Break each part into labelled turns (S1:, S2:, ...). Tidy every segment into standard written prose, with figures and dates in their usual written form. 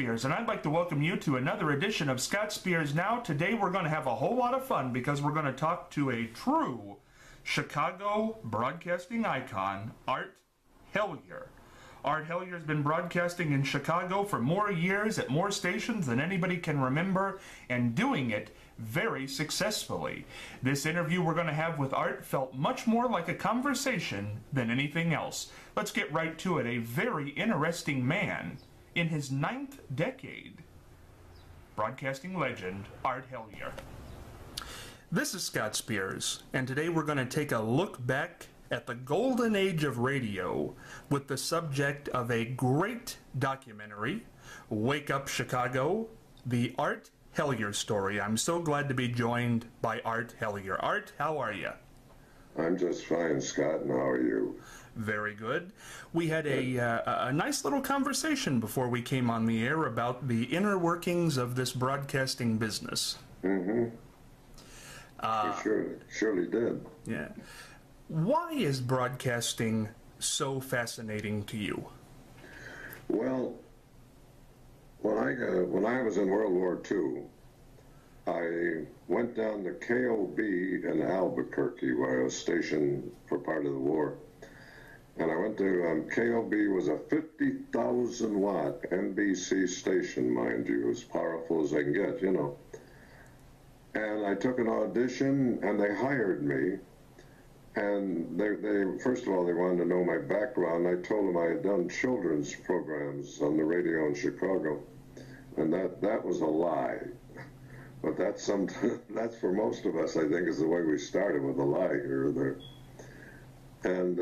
S1: Spears, and I'd like to welcome you to another edition of Scott Spears Now. Today we're going to have a whole lot of fun because we're going to talk to a true Chicago broadcasting icon, Art Hellyer. Art Hellyer has been broadcasting in Chicago for more years at more stations than anybody can remember, and doing it very successfully. This interview we're going to have with Art felt much more like a conversation than anything else. Let's get right to it. A very interesting man in his 9th decade. Broadcasting legend, Art Hellyer. This is Scott Spears, and today we're going to take a look back at the golden age of radio with the subject of a great documentary, Wake Up Chicago, the Art Hellyer story. I'm so glad to be joined by Art Hellyer. Art, how are you?
S2: I'm just fine, Scott, and how are you?
S1: Very good. We had a nice little conversation before we came on the air about the inner workings of this broadcasting business.
S2: Mm-hmm. We surely did.
S1: Yeah. Why is broadcasting so fascinating to you?
S2: Well, when I was in World War II, I went down to KOB in Albuquerque, where I was stationed for part of the war. And I went to KOB was a 50,000 watt NBC station, mind you, as powerful as they can get, you know. And I took an audition, and they hired me. And they first of all, they wanted to know my background. I told them I had done children's programs on the radio in Chicago, and that was a lie. But that's for most of us, I think, is the way we started, with a lie here or there. And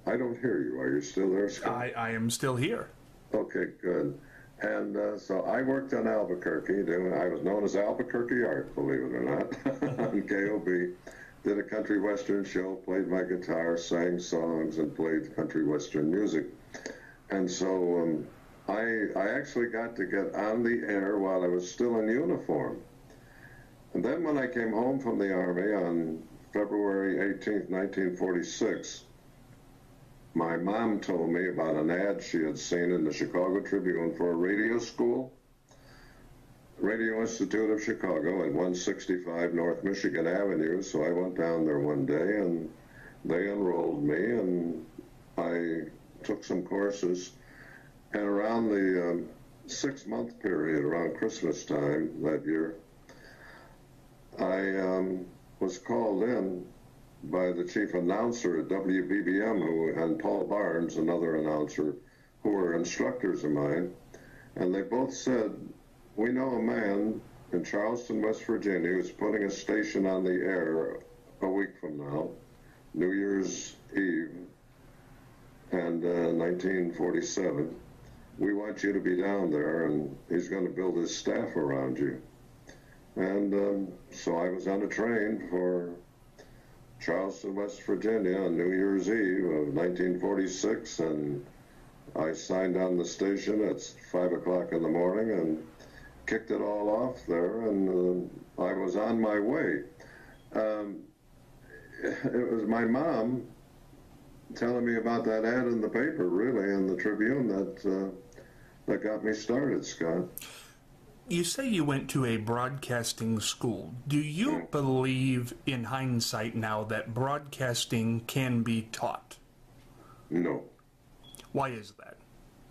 S2: I don't hear you. Are you still there, Scott?
S1: I am still here.
S2: Okay, good. And so I worked on Albuquerque. I was known as Albuquerque Art, believe it or not, on KOB. Did a country western show, played my guitar, sang songs, and played country western music. And so I actually got to get on the air while I was still in uniform. And then when I came home from the Army on February 18th, 1946, my mom told me about an ad she had seen in the Chicago Tribune for a radio school, Radio Institute of Chicago at 165 North Michigan Avenue. So I went down there one day, and they enrolled me, and I took some courses. And around the 6-month period, around Christmas time that year, I was called in by the chief announcer at WBBM, and Paul Barnes, another announcer, who were instructors of mine. And they both said, "We know a man in Charleston, West Virginia, who's putting a station on the air a week from now, New Year's Eve, and 1947. We want you to be down there, and he's going to build his staff around you." And so I was on a train for Charleston, West Virginia on New Year's Eve of 1946, and I signed on the station at 5 o'clock in the morning and kicked it all off there, and I was on my way. It was my mom telling me about that ad in the paper, really, in the Tribune, that got me started, Scott.
S1: You say you went to a broadcasting school. Do you believe, in hindsight now, that broadcasting can be taught?
S2: No.
S1: Why is that?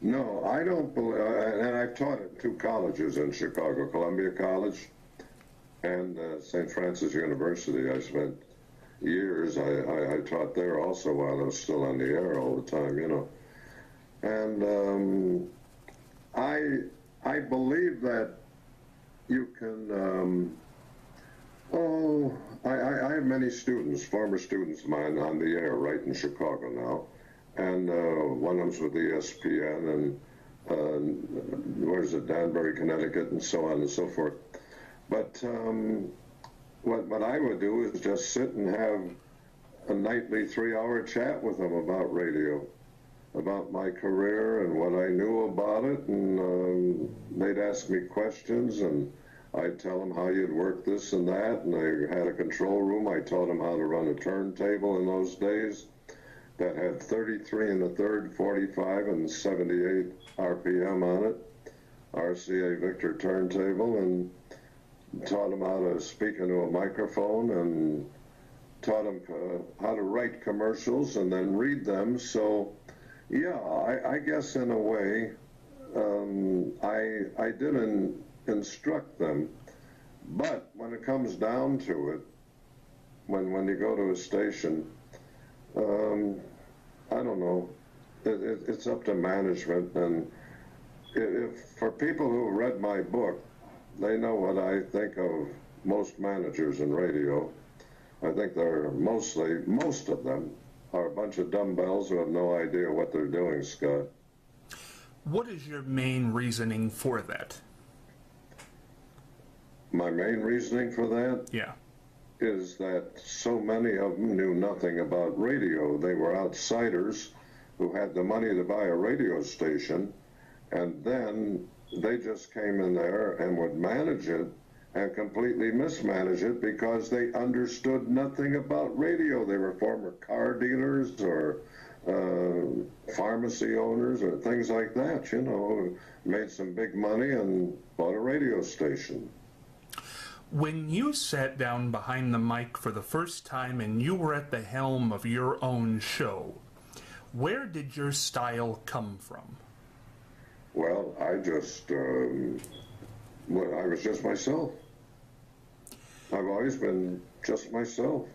S2: No, I don't believe, and I've taught at 2 colleges in Chicago, Columbia College and St. Francis University. I spent years, I taught there also while I was still on the air all the time, you know. And I believe that you can, I have many students, former students of mine on the air right in Chicago now. And one of them's with ESPN, and where's it, Danbury, Connecticut, and so on and so forth. But what I would do is just sit and have a nightly 3-hour chat with them about radio, about my career and what I knew about it, and they'd ask me questions, and I'd tell them how you'd work this and that, and I had a control room. I taught them how to run a turntable in those days that had 33 in the third, 45, and 78 RPM on it. RCA Victor turntable and taught them how to speak into a microphone and taught them how to write commercials and then read them. So, yeah, I guess in a way, I didn't instruct them. But when it comes down to it, when you go to a station, I don't know. It's up to management, and if for people who read my book, they know what I think of most managers in radio. I think they're most of them are a bunch of dumbbells who have no idea what they're doing, Scott.
S1: What is your main reasoning for that?
S2: My main reasoning for that?
S1: Yeah.
S2: Is that so many of them knew nothing about radio. They were outsiders who had the money to buy a radio station, and then they just came in there and would manage it and completely mismanage it because they understood nothing about radio. They were former car dealers or pharmacy owners or things like that, you know, made some big money and bought a radio station.
S1: When you sat down behind the mic for the first time and you were at the helm of your own show, where did your style come from?
S2: Well, I was just myself. I've always been just myself.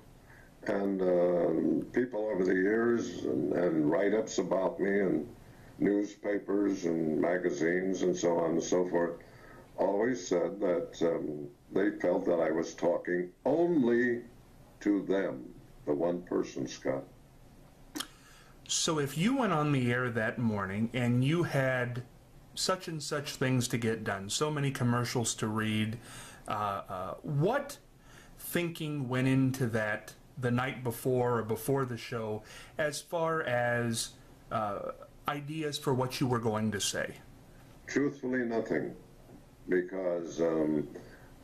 S2: And people over the years and write-ups about me and newspapers and magazines and so on and so forth always said that they felt that I was talking only to them, the one person, Scott.
S1: So if you went on the air that morning and you had such and such things to get done, so many commercials to read, what thinking went into that the night before or before the show as far as ideas for what you were going to say?
S2: Truthfully, nothing, because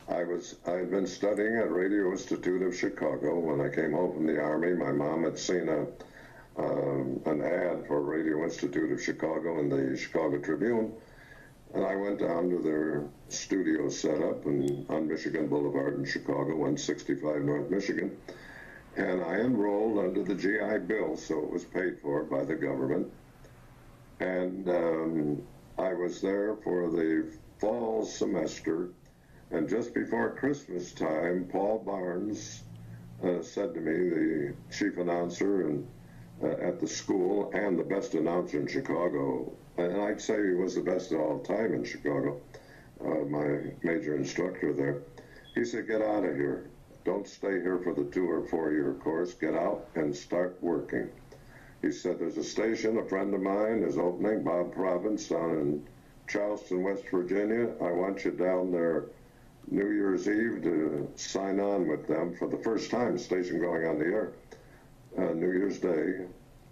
S2: I had been studying at Radio Institute of Chicago. When I came home from the Army, my mom had seen an ad for Radio Institute of Chicago in the Chicago Tribune, and I went down to their studio setup on Michigan Boulevard in Chicago, 165 North Michigan, and I enrolled under the GI Bill, so it was paid for by the government. And I was there for the fall semester, and just before Christmas time, Paul Barnes said to me, the chief announcer at the school and the best announcer in Chicago, and I'd say he was the best of all time in Chicago, my major instructor there. He said, "Get out of here. Don't stay here for the 2 or 4 year course. Get out and start working." He said, "There's a station a friend of mine is opening, Bob Province, down in Charleston, West Virginia. I want you down there New Year's Eve to sign on with them for the first time, station going on the air, New Year's Day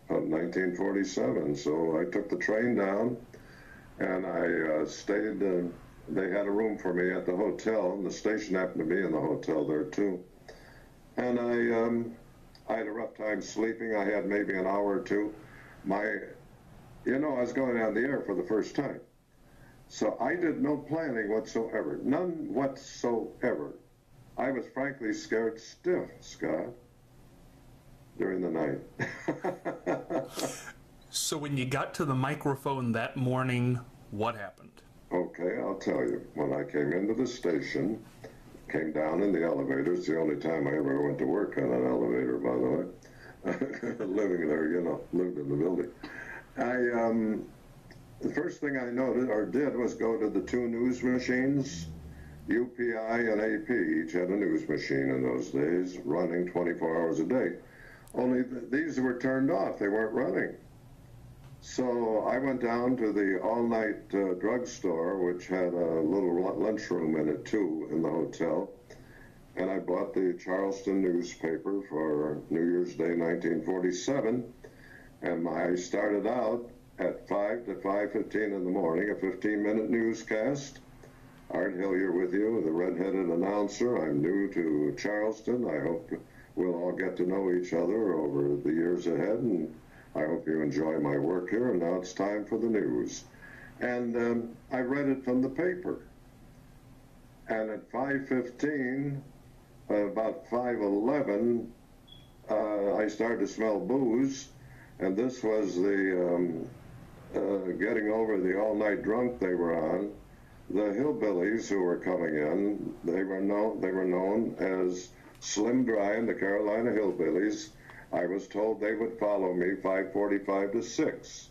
S2: of 1947. So I took the train down, and I stayed. They had a room for me at the hotel, and the station happened to be in the hotel there too. And I had a rough time sleeping. I had maybe an hour or two. I was going on the air for the first time. So I did no planning whatsoever, none whatsoever. I was frankly scared stiff, Scott, during the night.
S1: So when you got to the microphone that morning, what happened?
S2: Okay, I'll tell you. When I came into the station, came down in the elevator. It's the only time I ever went to work on an elevator, by the way. Living there, lived in the building. The first thing I noted or did was go to the 2 news machines. UPI and AP each had a news machine in those days, running 24 hours a day. Only these were turned off. They weren't running. So I went down to the all-night drugstore, which had a little lunchroom in it, too, in the hotel. And I bought the Charleston newspaper for New Year's Day, 1947. And I started out at 5 to 5:15 in the morning, a 15-minute newscast. Art Hellyer with you, the red-headed announcer. I'm new to Charleston. I hope we'll all get to know each other over the years ahead, and I hope you enjoy my work here. And now it's time for the news. And I read it from the paper. And at 5:15, about 5:11, I started to smell booze, and this was the getting over the all-night drunk they were on. The hillbillies who were coming in, they were known as Slim Dry and the Carolina Hillbillies. I was told they would follow me 5:45 to 6.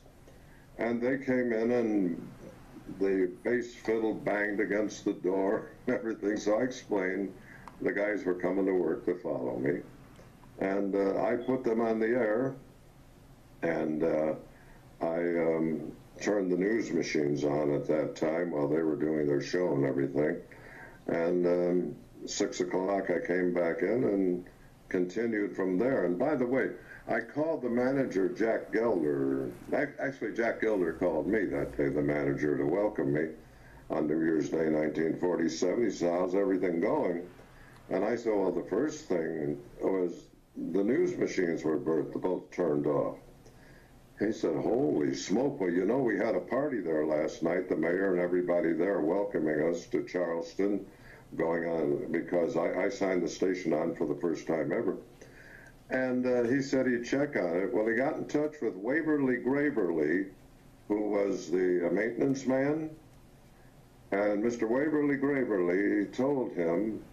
S2: And they came in and the bass fiddle banged against the door and everything. So I explained the guys were coming to work to follow me. And I put them on the air, and I turned the news machines on at that time while they were doing their show and everything. And 6 o'clock I came back in and continued from there. And by the way, I called the manager, Jack Gelder. Actually, Jack Gelder called me that day, the manager, to welcome me on New Year's Day, 1947. He said, "How's everything going?" And I said, "Well, the first thing was the news machines were both turned off." He said, "Holy smoke, well, you know, we had a party there last night, the mayor and everybody there welcoming us to Charleston, going on, because I signed the station on for the first time ever." And he said he'd check on it. Well, he got in touch with Waverly Graverly, who was the maintenance man. And Mr. Waverly Graverly told him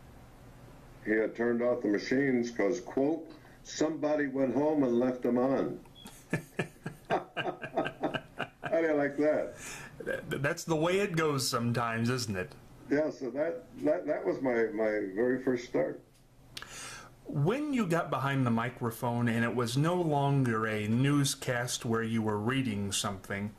S2: he had turned off the machines because, quote, "somebody went home and left them on." How do you like that?
S1: That's the way it goes sometimes, isn't it?
S2: Yeah, so that was my very first start.
S1: When you got behind the microphone and it was no longer a newscast where you were reading something,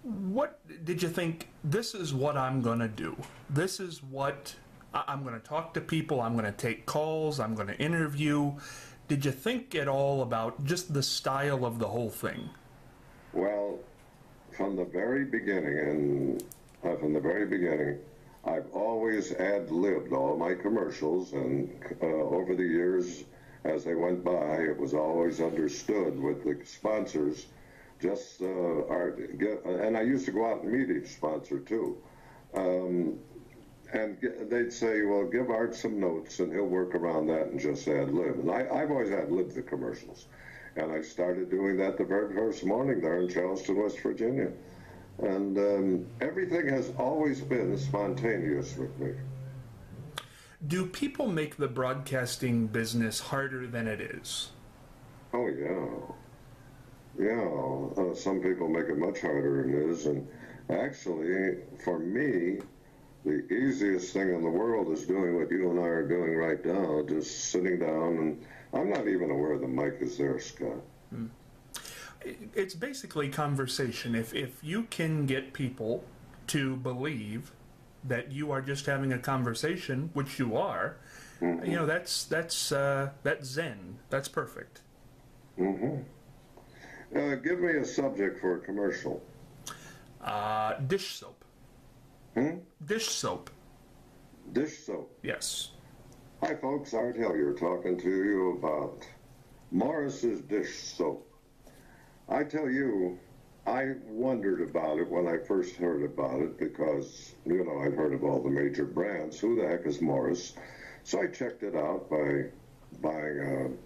S1: what did you think, this is what I'm going to do? This is what I'm going to talk to people, I'm going to take calls, I'm going to interview. Did you think at all about just the style of the whole thing?
S2: Well, from the very beginning, I've always ad-libbed all my commercials, and over the years, as they went by, it was always understood with the sponsors, just and I used to go out and meet each sponsor too, and they'd say, "Well, give Art some notes, and he'll work around that and just ad-lib." And I've always ad-libbed the commercials, and I started doing that the very first morning there in Charleston, West Virginia. And everything has always been spontaneous with me.
S1: Do people make the broadcasting business harder than it is?
S2: Oh, yeah. Yeah, some people make it much harder than it is. And actually, for me, the easiest thing in the world is doing what you and I are doing right now, just sitting down, and I'm not even aware the mic is there, Scott.
S1: It's basically conversation. If you can get people to believe that you are just having a conversation, which you are, you know, that's Zen. That's perfect.
S2: Give me a subject for a commercial.
S1: Dish soap. Dish soap.
S2: Dish soap.
S1: Yes.
S2: Hi, folks. Art Hellyer talking to you about Morris's dish soap. I tell you, I wondered about it when I first heard about it because, you know, I'd heard of all the major brands. Who the heck is Morris? So I checked it out by buying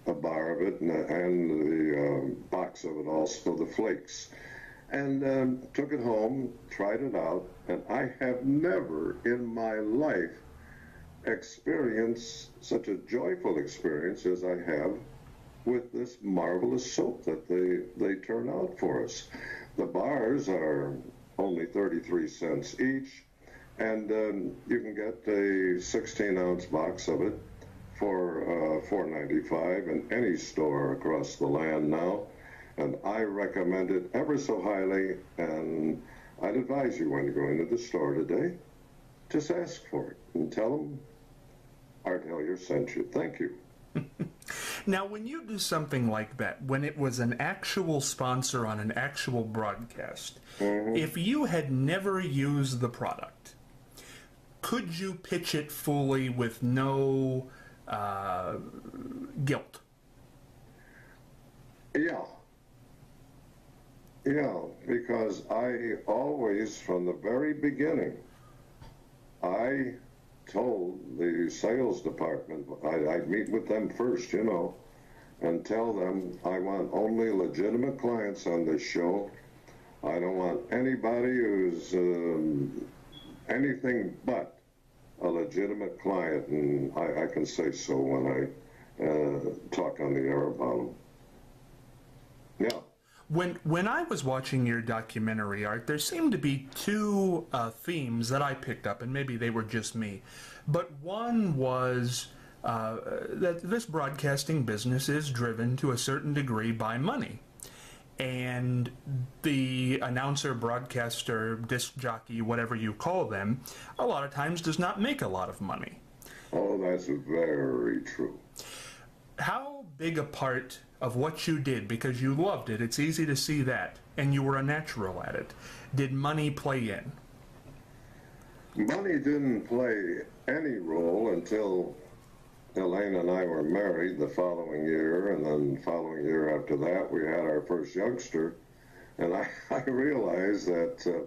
S2: a bar of it and the box of it, also the flakes. And took it home, tried it out, and I have never in my life experienced such a joyful experience as I have with this marvelous soap that they turn out for us. The bars are only 33 cents each, and you can get a 16-ounce box of it for $4.95 in any store across the land now, and I recommend it ever so highly, and I'd advise you when you go into the store today, just ask for it and tell them Art Hellyer sent you. Thank you.
S1: Now, when you do something like that, when it was an actual sponsor on an actual broadcast, if you had never used the product, could you pitch it fully with no guilt?
S2: Yeah. Yeah, because I always, from the very beginning, I told the sales department, I'd meet with them first, you know, and tell them I want only legitimate clients on this show. I don't want anybody who's anything but a legitimate client, and I can say so when I talk on the air about them. Yeah.
S1: When I was watching your documentary, Art, there seemed to be two themes that I picked up, and maybe they were just me. But one was that this broadcasting business is driven to a certain degree by money. And the announcer, broadcaster, disc jockey, whatever you call them, a lot of times does not make a lot of money.
S2: Oh, that's very true.
S1: How big a part of what you did, because you loved it, it's easy to see that, and you were a natural at it, did money play in?
S2: Money didn't play any role until Elaine and I were married the following year, and then the following year after that we had our first youngster, and I realized that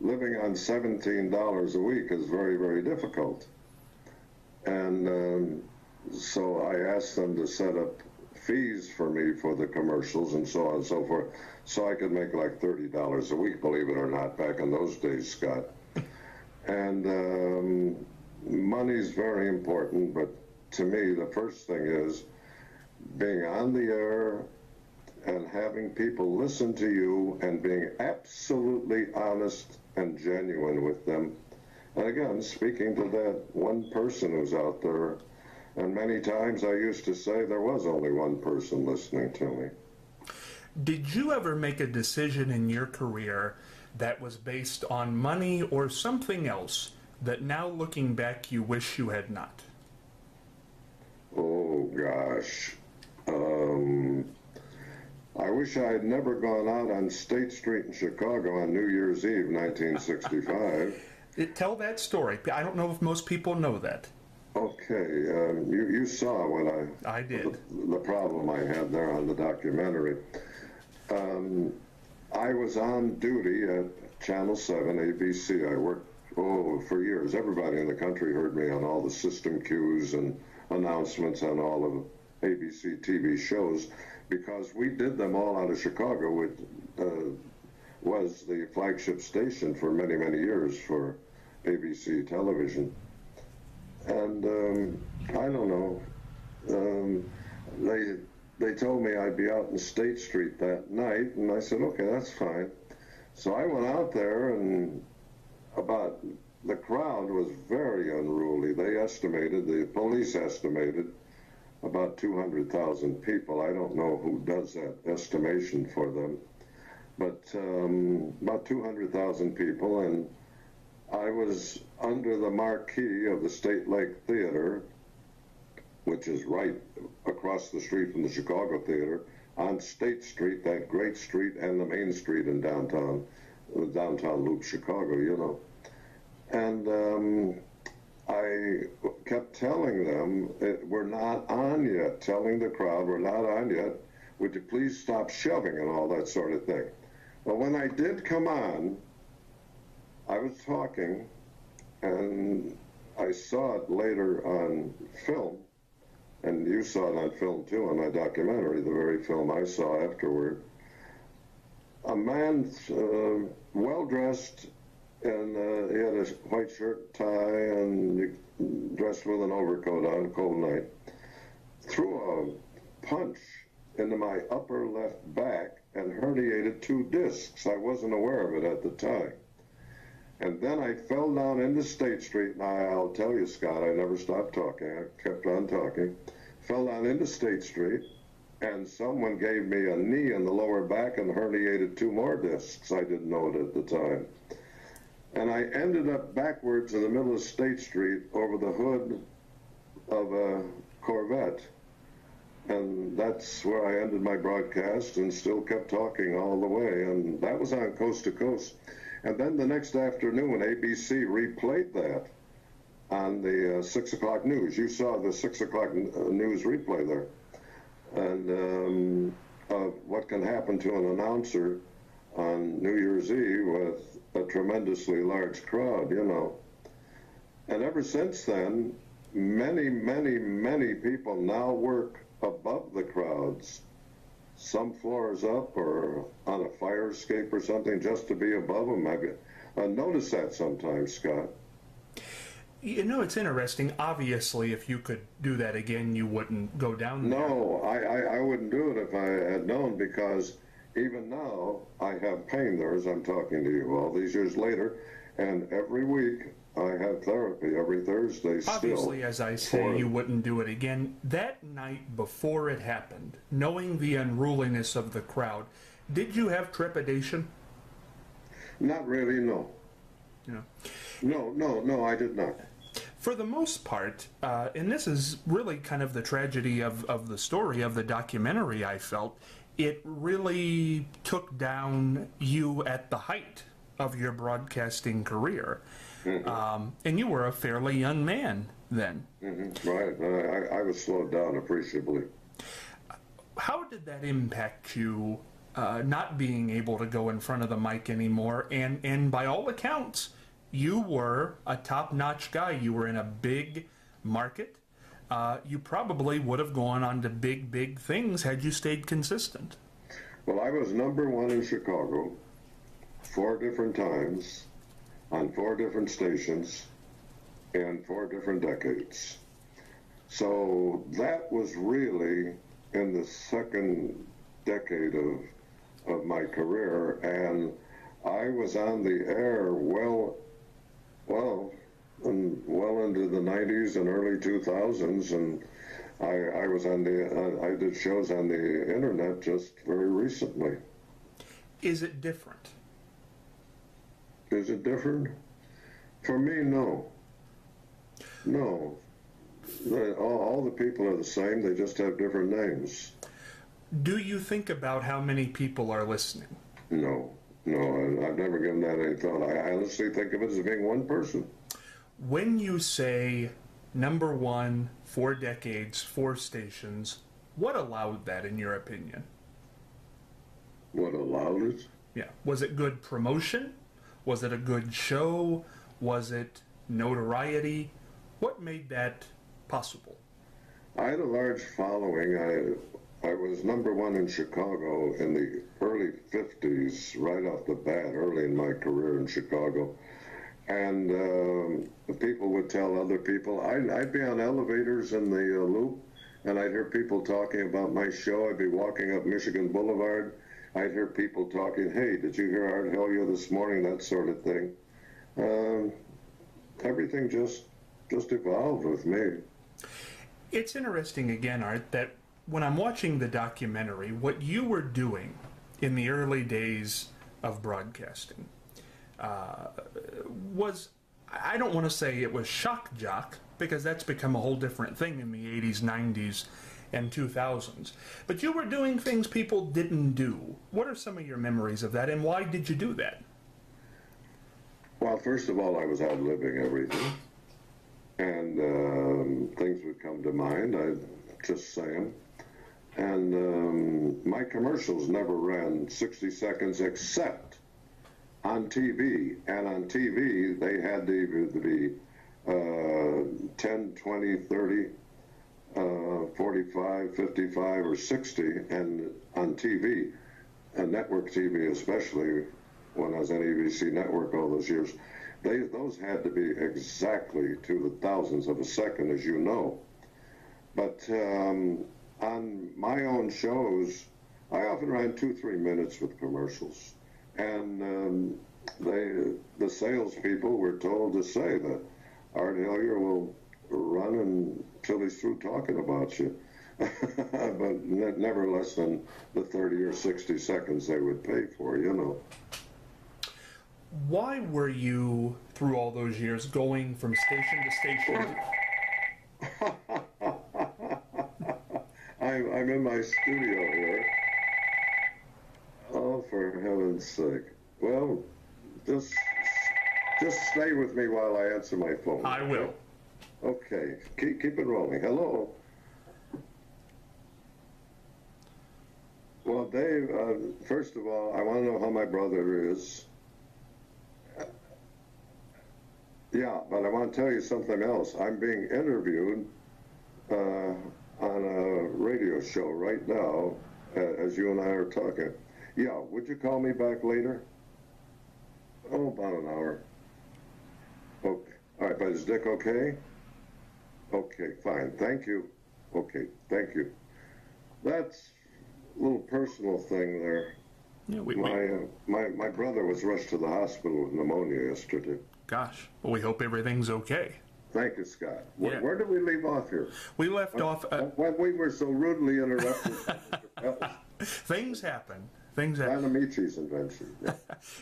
S2: living on $17 a week is very, very difficult. And so I asked them to set up fees for me for the commercials and so on and so forth, so I could make like $30 a week, believe it or not, back in those days, Scott. And money's very important, but to me, the first thing is being on the air and having people listen to you and being absolutely honest and genuine with them. And again, speaking to that one person who's out there, and many times I used to say there was only one person listening to me.
S1: Did you ever make a decision in your career that was based on money or something else that now looking back you wish you had not?
S2: Oh, gosh. I wish I had never gone out on State Street in Chicago on New Year's Eve, 1965.
S1: Tell that story. I don't know if most people know that.
S2: Okay, you saw what
S1: I did.
S2: The problem I had there on the documentary. I was on duty at Channel 7, ABC. I worked, for years. Everybody in the country heard me on all the system cues and announcements on all of ABC TV shows, because we did them all out of Chicago, which was the flagship station for many, many years for ABC television. And I don't know, they told me I'd be out in State Street that night, and I said, okay, that's fine. So I went out there, and the crowd was very unruly. The police estimated about 200,000 people. I don't know who does that estimation for them, but about 200,000 people, and I was under the marquee of the State Lake Theater, which is right across the street from the Chicago Theater, on State Street, that great street, and the main street in downtown Loop, Chicago, you know. And I kept telling them, we're not on yet, telling the crowd, we're not on yet, would you please stop shoving and all that sort of thing. Well, when I did come on, I was talking, and I saw it later on film, and you saw it on film too, on my documentary, the very film I saw afterward. A man, well-dressed, and he had a white shirt, tie, and dressed with an overcoat on a cold night, threw a punch into my upper left back and herniated 2 discs. I wasn't aware of it at the time. And then I fell down into State Street, and I'll tell you, Scott, I never stopped talking. I kept on talking. Fell down into State Street, and someone gave me a knee in the lower back and herniated 2 more discs. I didn't know it at the time. And I ended up backwards in the middle of State Street over the hood of a Corvette. And that's where I ended my broadcast and still kept talking all the way. And that was on Coast to Coast. And then the next afternoon, ABC replayed that on the 6 o'clock news. You saw the 6 o'clock news replay there. And what can happen to an announcer on New Year's Eve with a tremendously large crowd, you know. And ever since then, many people now work above the crowds, some floors up or on a fire escape or something, just to be above them. I notice that sometimes, Scott.
S1: You know, it's interesting. Obviously, if you could do that again, you wouldn't go down there.
S2: No, I wouldn't do it if I had known, because even now I have pain there as I'm talking to you all these years later, and every week I have therapy every Thursday still.
S1: Obviously, as I say, you wouldn't do it again. That night before it happened, knowing the unruliness of the crowd, did you have trepidation?
S2: Not really, no.
S1: Yeah.
S2: No, I did not.
S1: For the most part, and this is really kind of the tragedy of the story, of the documentary, I felt, it really took down you at the height of your broadcasting career. Mm-hmm. And you were a fairly young man then.
S2: Mm-hmm. Right. I was slowed down appreciably.
S1: How did that impact you, not being able to go in front of the mic anymore? And by all accounts, you were a top-notch guy. You were in a big market. You probably would have gone on to big things had you stayed consistent.
S2: Well, I was #1 in Chicago 4 different times on 4 different stations in 4 different decades. So that was really in the second decade of my career, and I was on the air well into the 90s and early 2000s, and I was on I did shows on the internet just very recently.
S1: Is it different?
S2: Is it different? For me, no. No. All the people are the same, they just have different names.
S1: Do you think about how many people are listening?
S2: No, I've never given that any thought. I honestly think of it as being one person.
S1: When you say #1, 4 decades, 4 stations, what allowed that in your opinion?
S2: What allowed it?
S1: Yeah. Was it good promotion? Was it a good show? Was it notoriety? What made that possible?
S2: I had a large following. I was #1 in Chicago in the early 50s, right off the bat, early in my career in Chicago. And people would tell other people. I'd be on elevators in the Loop, and I'd hear people talking about my show. I'd be walking up Michigan Boulevard. I'd hear people talking, "Hey, did you hear Art Hellyer this morning?" That sort of thing. Everything just evolved with me.
S1: It's interesting, again, Art, that when I'm watching the documentary, what you were doing in the early days of broadcasting was, I don't want to say it was shock jock, because that's become a whole different thing in the 80s, 90s, and 2000s. But you were doing things people didn't do. What are some of your memories of that, and why did you do that?
S2: Well, first of all, I was outliving everything. And things would come to mind. I'd just say them. And my commercials never ran 60 seconds except on TV. And on TV, they had to be 10, 20, 30, 45, 55, or 60. And on TV, and network TV especially, when I was on ABC Network all those years, those had to be exactly to the thousandths of a second, as you know. But on my own shows, I often ran 2-3 minutes with commercials. And the salespeople were told to say that Art Hellyer will run until he's through talking about you. But never less than the 30 or 60 seconds they would pay for, you know.
S1: Why were you, through all those years, going from station to station?
S2: I'm in my studio here. Oh, for heaven's sake. Well, just stay with me while I answer my phone.
S1: I will.
S2: Okay, keep it rolling. Hello. Well, Dave, first of all, I want to know how my brother is. Yeah, but I want to tell you something else. I'm being interviewed on a radio show right now, as you and I are talking. Yeah, would you call me back later? Oh, about an hour. Okay. All right, but is Dick okay? Okay, fine. Thank you. Okay, thank you. That's a little personal thing there.
S1: Yeah,
S2: my brother was rushed to the hospital with pneumonia yesterday.
S1: Gosh, well, we hope everything's okay.
S2: Thank you, Scott.
S1: Yeah.
S2: Where did we leave off here?
S1: We left off...
S2: when we were so rudely interrupted.
S1: Things happen. Things happen.
S2: Anamici's invention. Yeah.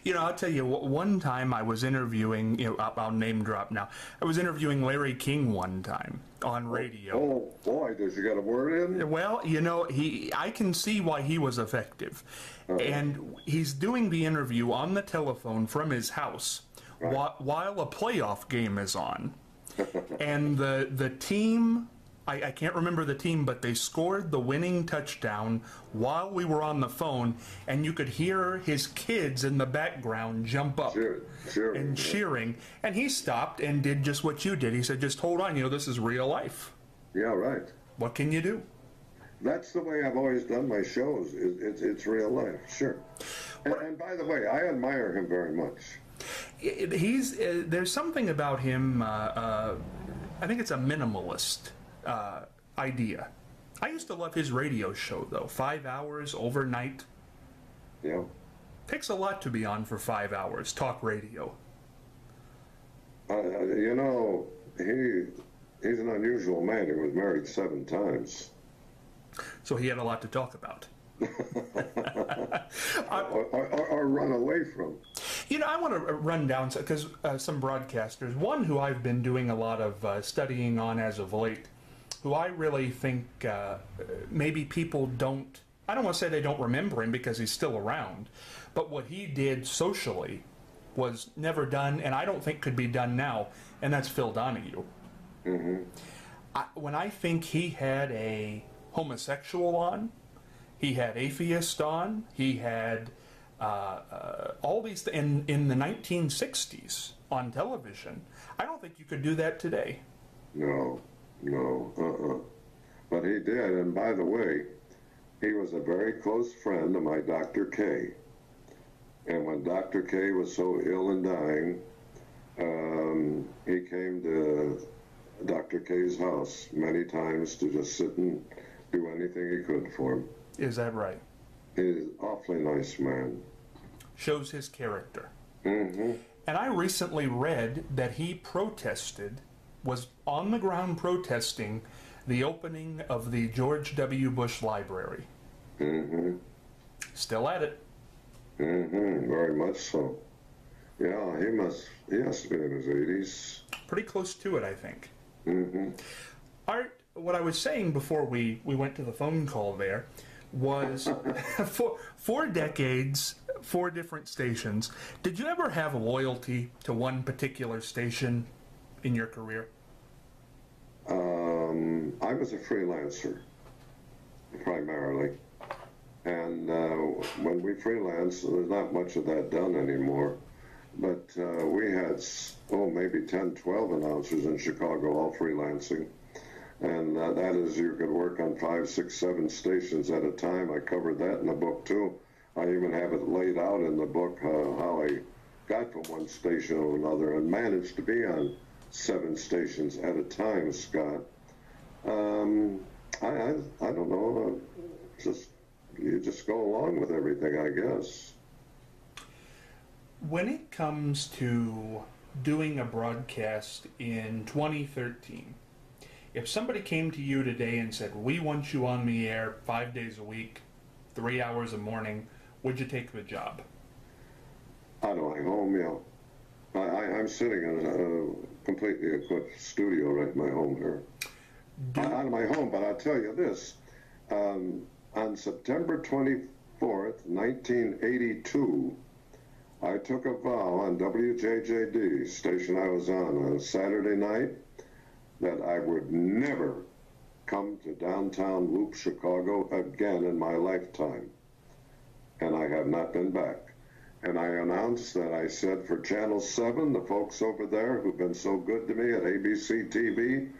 S1: You know, I'll tell you, one time I was interviewing, you know, I'll name drop now. I was interviewing Larry King one time on radio.
S2: Oh, boy, does you got a word in?
S1: Well, you know, I can see why he was effective. And he's doing the interview on the telephone from his house while a playoff game is on. And the team... I can't remember the team, but they scored the winning touchdown while we were on the phone, and you could hear his kids in the background jump up and cheering. And he stopped and did just what you did. He said, just hold on, you know, this is real life.
S2: Yeah, right.
S1: What can you do?
S2: That's the way I've always done my shows. It's real life, sure. And by the way, I admire him very much.
S1: There's something about him, I think it's a minimalist idea. I used to love his radio show, though. 5 hours overnight.
S2: Yeah.
S1: Takes a lot to be on for 5 hours. Talk radio.
S2: You know, he's an unusual man. He was married 7 times.
S1: So he had a lot to talk about.
S2: or run away from.
S1: You know, I want to run down, because some broadcasters, one who I've been doing a lot of studying on as of late, who I really think maybe people don't, I don't want to say they don't remember him because he's still around, but what he did socially was never done, and I don't think could be done now, and that's Phil Donahue.
S2: Mm-hmm.
S1: When I think he had a homosexual on, he had atheist on, he had all these in the 1960s on television. I don't think you could do that today.
S2: No. But he did, and by the way, he was a very close friend of my Dr. K. And when Dr. K was so ill and dying, he came to Dr. K's house many times to just sit and do anything he could for him.
S1: Is that right?
S2: He's an awfully nice man.
S1: Shows his character.
S2: Mm-hmm.
S1: And I recently read that he was on the ground protesting the opening of the George W. Bush Library.
S2: Mm-hmm.
S1: Still at it.
S2: Mm-hmm. Very much so. Yeah, he has to be in his 80s.
S1: Pretty close to it, I think.
S2: Mm-hmm.
S1: Art, what I was saying before we went to the phone call there was for 4 decades, 4 different stations. Did you ever have loyalty to one particular station in your career?
S2: I was a freelancer, primarily. And when we freelance, there's not much of that done anymore. But we had, maybe 10, 12 announcers in Chicago, all freelancing. And that is, you could work on 5, 6, 7 stations at a time. I covered that in the book, too. I even have it laid out in the book how I got from one station to another and managed to be on 7 stations at a time, Scott. I don't know. You just go along with everything, I guess.
S1: When it comes to doing a broadcast in 2013, if somebody came to you today and said, we want you on the air 5 days a week, 3 hours a morning, would you take the job?
S2: Out of my home, yeah. I'm sitting in a completely equipped studio right in my home here. Out of my home, but I'll tell you this. On September 24th, 1982, I took a vow on WJJD, station I was on a Saturday night, that I would never come to downtown Loop, Chicago again in my lifetime. and I have not been back. And I announced that I said for Channel 7, the folks over there who've been so good to me at ABC TV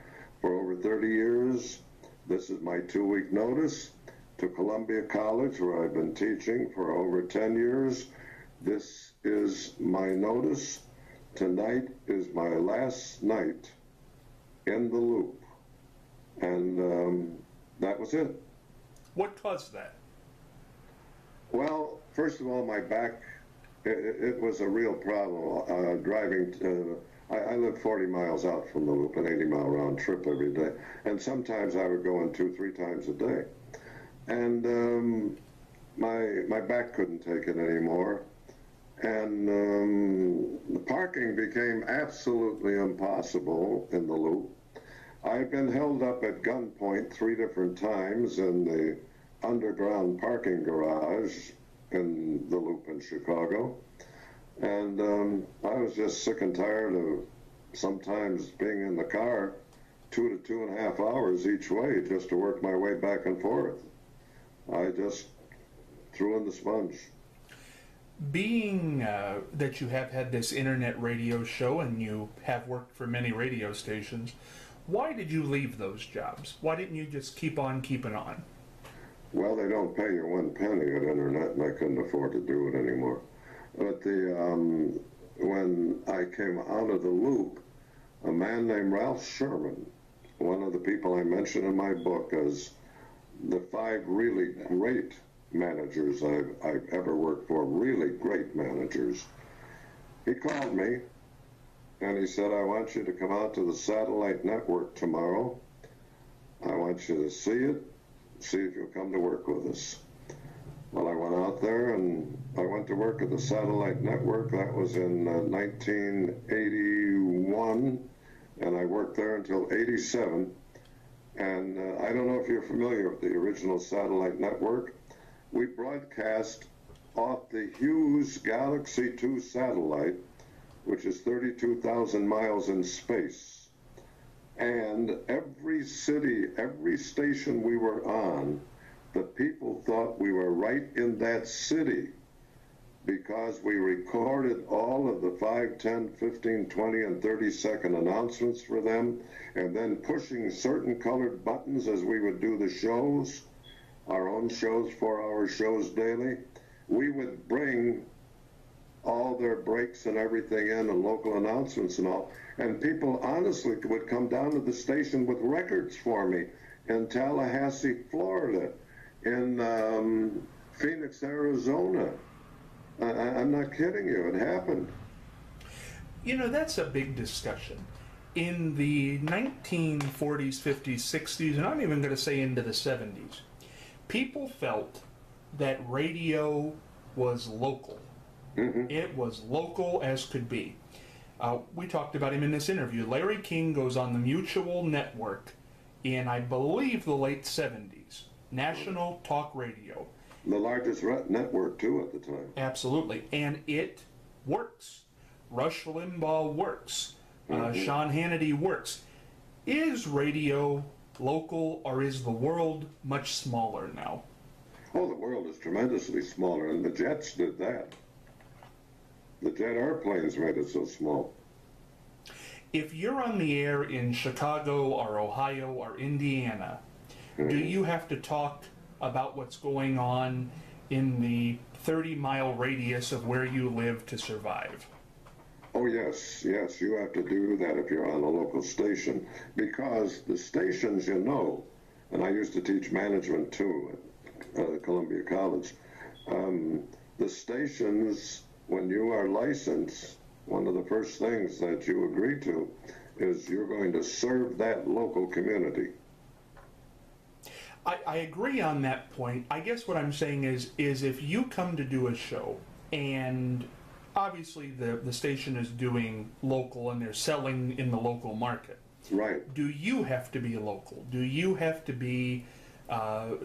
S2: for over 30 years, this is my 2-week notice. To Columbia College, where I've been teaching for over 10 years, this is my notice. Tonight is my last night in the loop. And that was it.
S1: What caused that?
S2: Well, first of all, my back, it was a real problem driving. I live 40 miles out from the loop, an 80-mile round trip every day. And sometimes I would go in 2-3 times a day. And my back couldn't take it anymore. And the parking became absolutely impossible in the loop. I've been held up at gunpoint 3 different times in the underground parking garage in the loop in Chicago. And I was just sick and tired of sometimes being in the car 2 to 2.5 hours each way just to work my way back and forth. I just threw in the sponge.
S1: Being that you have had this internet radio show and you have worked for many radio stations, why did you leave those jobs? Why didn't you just keep on keeping on?
S2: Well, they don't pay you 1 penny at internet, and I couldn't afford to do it anymore. But when I came out of the loop, a man named Ralph Sherman, one of the people I mentioned in my book as the 5 really great managers I've ever worked for, really great managers, he called me and he said, I want you to come out to the satellite network tomorrow. I want you to see it, see if you'll come to work with us. Well, I went out there and I went to work at the satellite network. That was in 1981, and I worked there until 87. And I don't know if you're familiar with the original satellite network. We broadcast off the Hughes Galaxy 2 satellite, which is 32,000 miles in space. And every city, every station we were on, the people thought we were right in that city because we recorded all of the 5, 10, 15, 20, and 30-second announcements for them, and then pushing certain colored buttons as we would do the shows, our own shows, 4-hour shows daily. We would bring all their breaks and everything in and local announcements and all, and people honestly would come down to the station with records for me in Tallahassee, Florida, in Phoenix, Arizona. I'm not kidding you, it happened.
S1: You know, that's a big discussion. In the 1940s, 50s, 60s, and I'm even going to say into the 70s, people felt that radio was local. Mm-hmm. It was local as could be. We talked about him in this interview. Larry King goes on the Mutual Network in, I believe, the late 70s. National Talk Radio.
S2: The largest network, too, at the time.
S1: Absolutely. And it works. Rush Limbaugh works. Sean Hannity works. Is radio local, or is the world much smaller now?
S2: Oh, the world is tremendously smaller, and the jets did that. The jet airplanes made it so small.
S1: If you're on the air in Chicago or Ohio or Indiana, do you have to talk about what's going on in the 30-mile radius of where you live to survive?
S2: Oh, yes, you have to do that if you're on a local station, because the stations, you know, and I used to teach management too at Columbia College, the stations, when you are licensed, one of the first things that you agree to is you're going to serve that local community.
S1: I agree on that point. I guess what I'm saying is if you come to do a show, and obviously the station is doing local and they're selling in the local market.
S2: Right.
S1: Do you have to be local? Do you have to be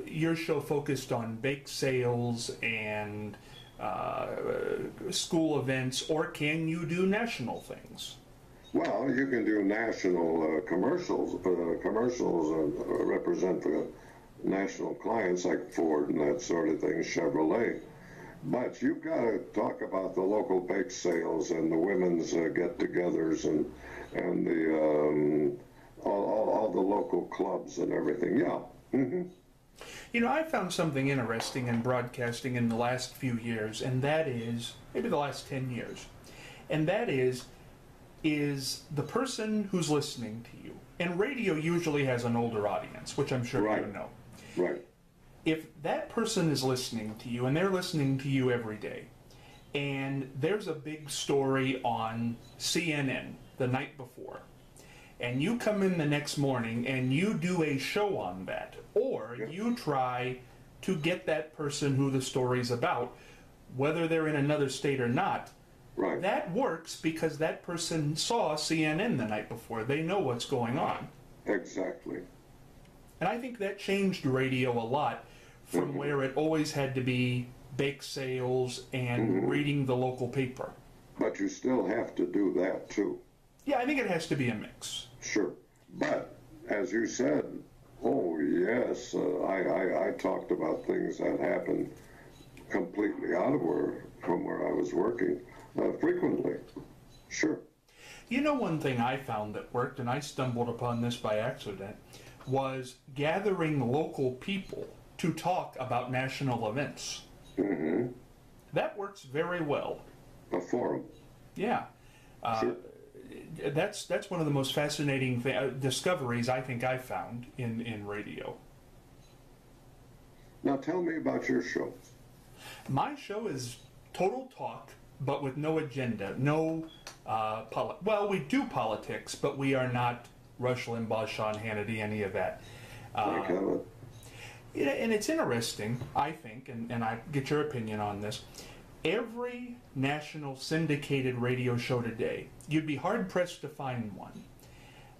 S1: your show focused on bake sales and school events, or can you do national things?
S2: Well, you can do national commercials. Commercials represent the national clients like Ford and that sort of thing, Chevrolet. But you've got to talk about the local bake sales and the women's get-togethers and the all the local clubs and everything. Yeah. Mm-hmm.
S1: You know, I found something interesting in broadcasting in the last few years, and that is, maybe the last 10 years, and that is the person who's listening to you. And radio usually has an older audience, which I'm sure you know.
S2: Right.
S1: If that person is listening to you, and they're listening to you every day, and there's a big story on CNN the night before, and you come in the next morning and you do a show on that, or you try to get that person who the story's about, whether they're in another state or not, that works because that person saw CNN the night before. They know what's going on.
S2: Exactly.
S1: And I think that changed radio a lot from where it always had to be bake sales and reading the local paper.
S2: But you still have to do that too.
S1: Yeah, I think it has to be a mix.
S2: Sure. But, as you said, oh yes, I talked about things that happened completely out of from where I was working frequently. Sure.
S1: You know, one thing I found that worked, and I stumbled upon this by accident, was gathering local people to talk about national events. Mm-hmm. That works very well.
S2: A forum.
S1: Yeah.
S2: Sure.
S1: That's one of the most fascinating discoveries I think I've found in radio.
S2: Now tell me about your show.
S1: My show is total talk, but with no agenda. No, well, we do politics, but we are not Rush Limbaugh, Sean Hannity, any of that. And it's interesting, I think, and I get your opinion on this. Every national syndicated radio show today, you'd be hard-pressed to find one,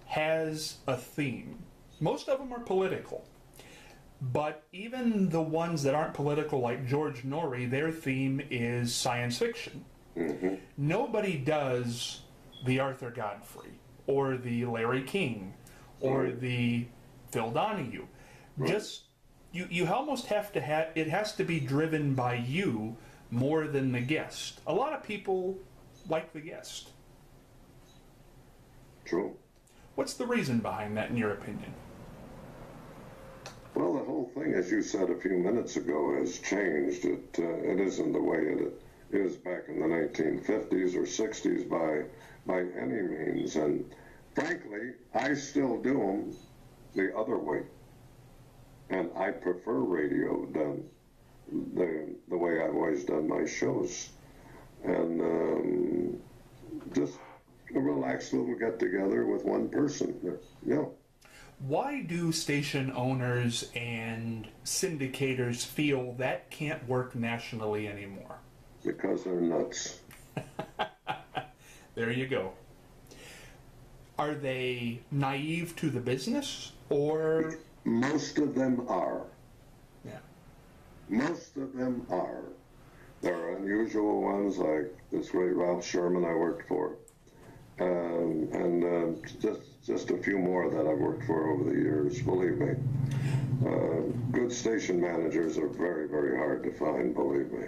S1: has a theme. Most of them are political. But even the ones that aren't political, like George Norrie, their theme is science fiction. Mm-hmm. Nobody does the Arthur Godfrey, or the Larry King, or the Phil Donahue. Just, you almost have to have, it has to be driven by you more than the guest. A lot of people like the guest.
S2: True.
S1: What's the reason behind that, in your opinion?
S2: Well, the whole thing, as you said a few minutes ago, has changed. It isn't the way it is back in the 1950s or 60s by any means. And frankly, I still do them the other way. And I prefer radio done the way I've always done my shows. And just a relaxed little get-together with one person. Yeah.
S1: Why do station owners and syndicators feel that can't work nationally anymore?
S2: Because they're nuts.
S1: There you go. Are they naive to the business, or?
S2: Most of them are.
S1: Yeah.
S2: Most of them are. There are unusual ones like this great Ralph Sherman I worked for. And just a few more that I've worked for over the years, believe me. Good station managers are very, very hard to find, believe me.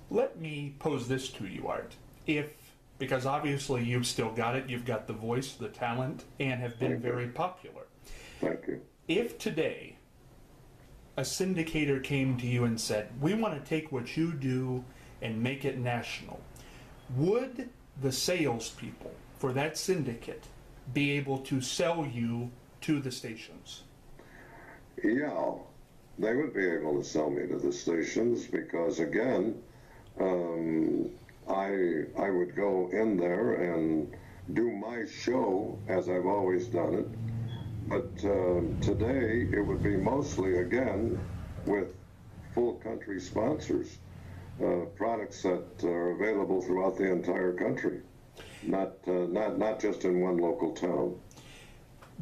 S1: Let me pose this to you, Art. Because obviously you've still got it, you've got the voice, the talent, and have been very popular.
S2: Thank you.
S1: If today a syndicator came to you and said, we want to take what you do and make it national, would the salespeople for that syndicate be able to sell you to the stations?
S2: Yeah, they would be able to sell me to the stations because, again, I would go in there and do my show as I've always done it. But today it would be mostly, again, with full country sponsors, products that are available throughout the entire country, not just in one local town.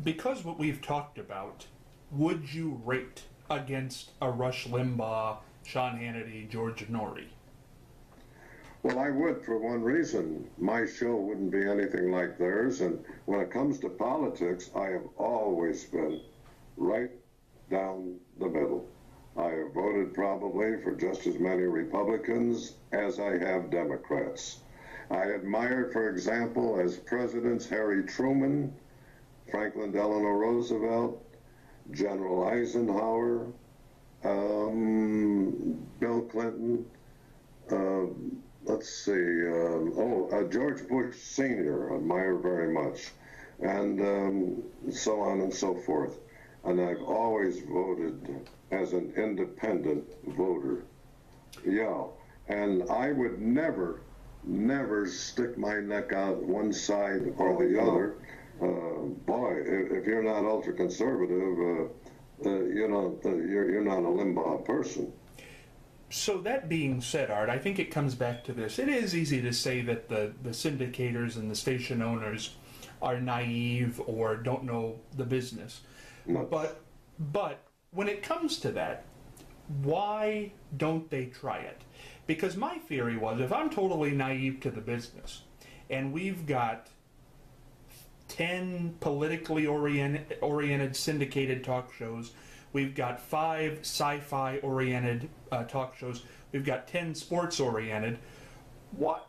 S1: Because what we've talked about, would you rate against a Rush Limbaugh, Sean Hannity, George Norrie?
S2: Well, I would, for one reason. My show wouldn't be anything like theirs, and when it comes to politics, I have always been right down the middle. I have voted voted probably for just as many Republicans as I have Democrats. I admired, for example, as presidents Harry Truman, Franklin Delano Roosevelt, General Eisenhower, Bill Clinton, George Bush Sr., admire very much, and so on and so forth. And I've always voted as an independent voter. Yeah, and I would never stick my neck out one side or the other. Boy, if you're not ultra-conservative, you're not a Limbaugh person.
S1: So that being said, Art, I think it comes back to this. It is easy to say that the syndicators and the station owners are naive or don't know the business.
S2: No.
S1: But when it comes to that, why don't they try it? Because my theory was, if I'm totally naive to the business, and we've got 10 politically oriented syndicated talk shows, we've got 5 sci-fi oriented talk shows, we've got 10 sports oriented,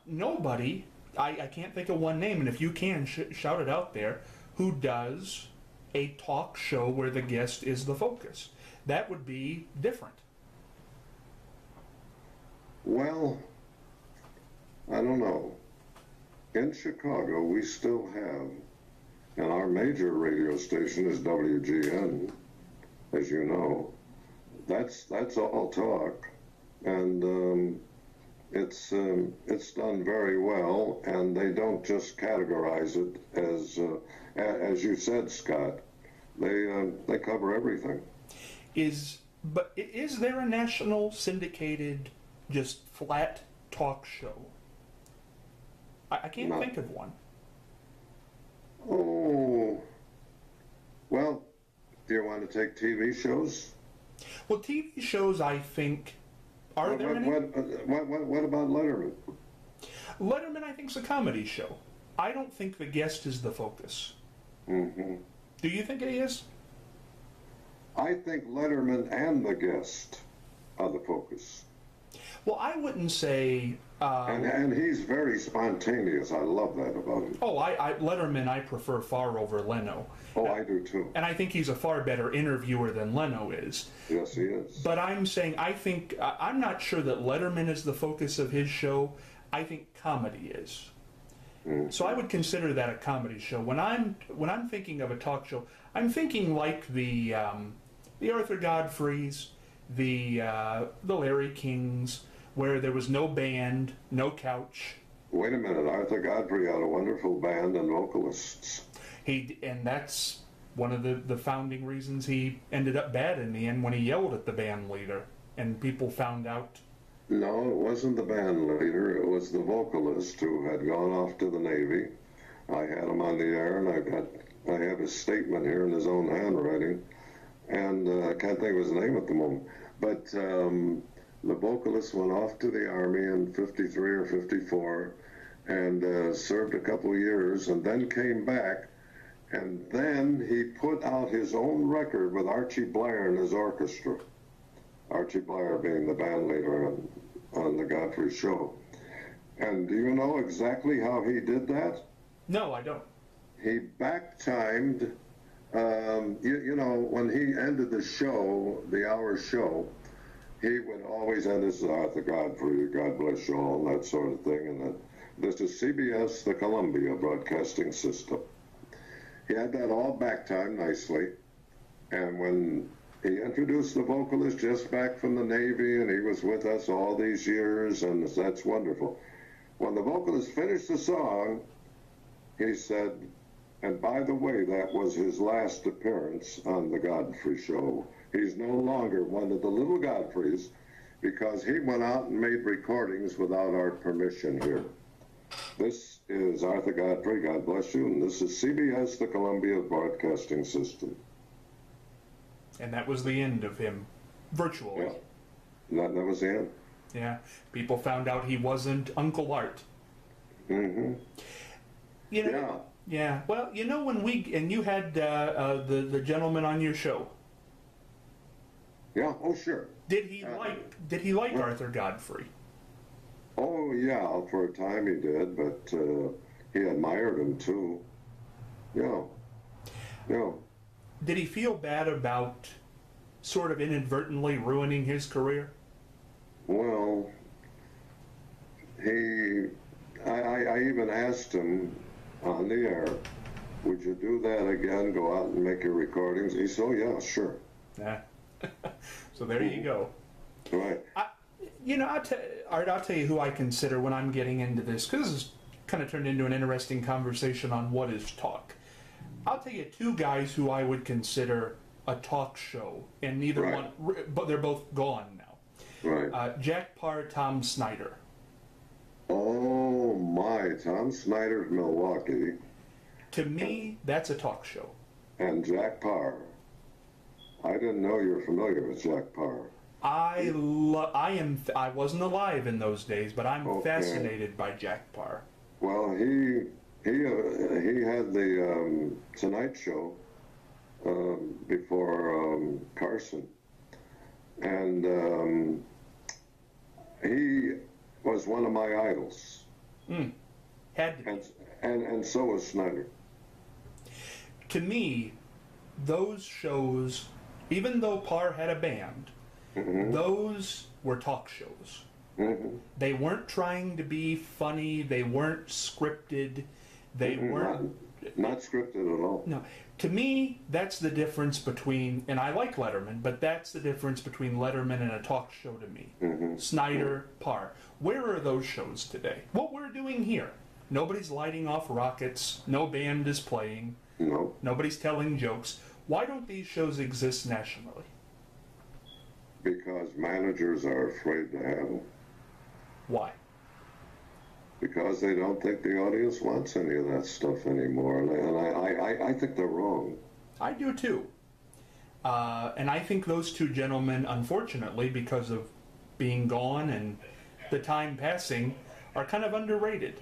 S1: nobody, I can't think of one name, and if you can, shout it out there, who does a talk show where the guest is the focus. That would be different.
S2: Well, I don't know. In Chicago, we still have, and our major radio station is WGN, as you know. That's all talk, and it's done very well, and they don't just categorize it as you said, Scott. They cover everything.
S1: Is there a national syndicated, just flat talk show? I can't think of one.
S2: Oh, well, do you want to take TV shows?
S1: Well, TV shows, I think, are there any?
S2: What about Letterman?
S1: Letterman, I think, is a comedy show. I don't think the guest is the focus.
S2: Mm-hmm.
S1: Do you think it is?
S2: I think Letterman and the guest are the focus.
S1: Well, I wouldn't say...
S2: and he's very spontaneous. I love that about him.
S1: Oh, Letterman I prefer far over Leno.
S2: Oh, I do too.
S1: And I think he's a far better interviewer than Leno is.
S2: Yes, he is.
S1: But I'm saying, I'm not sure that Letterman is the focus of his show. I think comedy is.
S2: Mm.
S1: So I would consider that a comedy show. When I'm thinking of a talk show, I'm thinking like the Arthur Godfreys, the Larry Kings, where there was no band, no couch.
S2: Wait a minute, Arthur Godfrey had a wonderful band and vocalists.
S1: And that's one of the founding reasons he ended up bad in the end, when he yelled at the band leader and people found out.
S2: No, it wasn't the band leader. It was the vocalist who had gone off to the Navy. I had him on the air, and I have his statement here in his own handwriting, and I can't think of his name at the moment. But the vocalist went off to the Army in 53 or 54 and served a couple of years, and then came back, and then he put out his own record with Archie Blair and his orchestra. Archie Blair being the band leader on the Godfrey show. And do you know exactly how he did that?
S1: No, I don't.
S2: He back-timed, you know, when he ended the show, the hour show, he would always end his Arthur Godfrey, God bless you all, and that sort of thing. And this is CBS, the Columbia Broadcasting System. He had that all back-timed nicely. And when he introduced the vocalist just back from the Navy, and he was with us all these years, and that's wonderful. When the vocalist finished the song, he said, and by the way, that was his last appearance on the Godfrey show. He's no longer one of the little Godfreys because he went out and made recordings without our permission here. This is Arthur Godfrey, God bless you, and this is CBS, the Columbia Broadcasting System.
S1: And that was the end of him, virtually.
S2: Yeah, that was the end.
S1: Yeah, people found out he wasn't Uncle Art.
S2: Mm-hmm.
S1: You know, yeah. Well, you know, when you had the gentleman on your show,
S2: Yeah. Oh, sure.
S1: Did he like Arthur Godfrey?
S2: Oh, yeah. For a time he did, but he admired him too. Yeah. Yeah.
S1: Did he feel bad about sort of inadvertently ruining his career?
S2: Well, I even asked him on the air, would you do that again, go out and make your recordings? He said, oh, yeah, sure.
S1: Yeah. So there you go.
S2: Right.
S1: Art, I'll tell you who I consider when I'm getting into this, because this has kind of turned into an interesting conversation on what is talk. I'll tell you two guys who I would consider a talk show, and neither one, but they're both gone now.
S2: Right.
S1: Jack Parr, Tom Snyder.
S2: Oh, my. Tom Snyder's Milwaukee.
S1: To me, that's a talk show.
S2: And Jack Parr. I didn't know you were familiar with Jack Parr.
S1: I wasn't alive in those days, but I'm fascinated by Jack Parr.
S2: Well, he had the Tonight Show before Carson, and he was one of my idols.
S1: Had to be.
S2: And so was Snyder.
S1: To me, those shows, even though Parr had a band, those were talk shows. They weren't trying to be funny. They weren't scripted. They weren't...
S2: Not scripted at all.
S1: No. To me, that's the difference between... And I like Letterman, but that's the difference between Letterman and a talk show to me. Snyder, Parr. Where are those shows today? What we're doing here. Nobody's lighting off rockets. No band is playing.
S2: No.
S1: Nobody's telling jokes. Why don't these shows exist nationally?
S2: Because managers are afraid to have them.
S1: Why?
S2: Because they don't think the audience wants any of that stuff anymore. And I think they're wrong.
S1: I do too. And I think those two gentlemen, unfortunately, because of being gone and the time passing, are kind of underrated.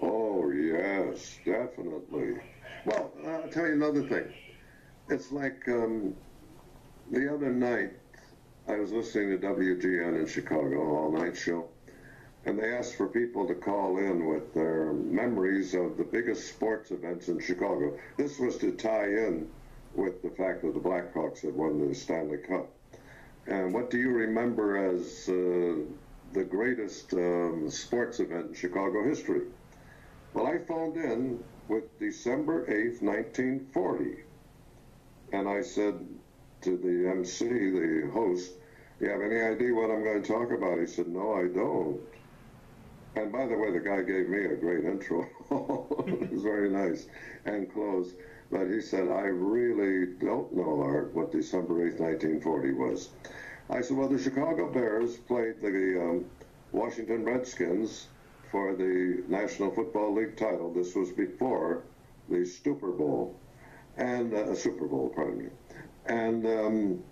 S2: Oh, yes, definitely. Well, I'll tell you another thing. It's like the other night, I was listening to WGN in Chicago, all-night show, and they asked for people to call in with their memories of the biggest sports events in Chicago. This was to tie in with the fact that the Blackhawks had won the Stanley Cup. And what do you remember as the greatest sports event in Chicago history? Well, I phoned in with December 8th, 1940. And I said to the MC, the host, do you have any idea what I'm going to talk about? He said, no, I don't. And by the way, the guy gave me a great intro. It was very nice and close. But he said, I really don't know, Art, what December 8th, 1940 was. I said, well, the Chicago Bears played the Washington Redskins for the National Football League title. This was before the Super Bowl. And Super Bowl, pardon me. And